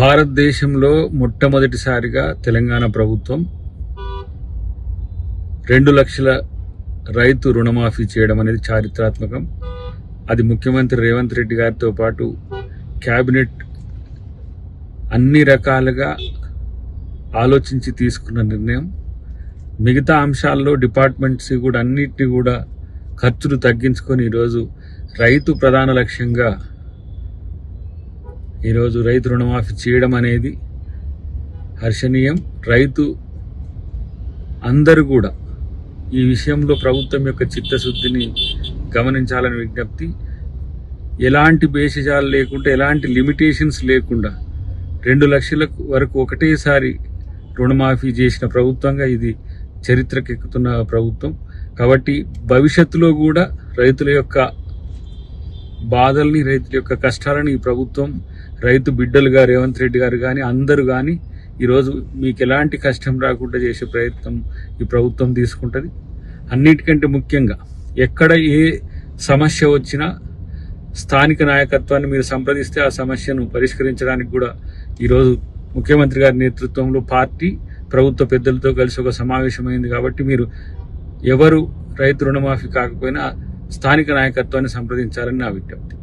భారతదేశంలో మొట్టమొదటిసారిగా తెలంగాణ ప్రభుత్వం 2 లక్షల రైతు రుణమాఫీ చేయడం అనేది చారిత్రాత్మకం. అది ముఖ్యమంత్రి రేవంత్ రెడ్డి గారితో పాటు క్యాబినెట్ అన్ని రకాలుగా ఆలోచించి తీసుకున్న నిర్ణయం. మిగతా అంశాల్లో డిపార్ట్మెంట్స్ కూడా అన్నిటినీ కూడా ఖర్చులు తగ్గించుకొని ఈరోజు రైతు ప్రధాన లక్ష్యంగా ఈరోజు రైతు రుణమాఫీ చేయడం అనేది హర్షణీయం. రైతు అందరూ కూడా ఈ విషయంలో ప్రభుత్వం యొక్క చిత్తశుద్ధిని గమనించాలని విజ్ఞప్తి. ఎలాంటి భేషజాలు లేకుండా, ఎలాంటి లిమిటేషన్స్ లేకుండా 2 లక్షల వరకు ఒకటేసారి రుణమాఫీ చేసిన ప్రభుత్వంగా ఇది చరిత్రకెక్కుతున్న ప్రభుత్వం. కాబట్టి భవిష్యత్తులో కూడా రైతుల యొక్క బాధల్ని, రైతుల యొక్క కష్టాలని ఈ ప్రభుత్వం, రైతు బిడ్డలుగా రేవంత్ రెడ్డి గారు కానీ అందరూ కానీ ఈరోజు మీకు ఎలాంటి కష్టం రాకుండా చేసే ప్రయత్నం ఈ ప్రభుత్వం తీసుకుంటుంది. అన్నిటికంటే ముఖ్యంగా ఎక్కడ ఏ సమస్య వచ్చినా స్థానిక నాయకత్వాన్ని మీరు సంప్రదిస్తే ఆ సమస్యను పరిష్కరించడానికి కూడా ఈరోజు ముఖ్యమంత్రి గారి నేతృత్వంలో పార్టీ ప్రభుత్వ పెద్దలతో కలిసి ఒక సమావేశమైంది. కాబట్టి మీరు ఎవరు రైతు రుణమాఫీ కాకపోయినా స్థానిక నాయకత్వాన్ని సంప్రదించాలని నా విజ్ఞప్తి.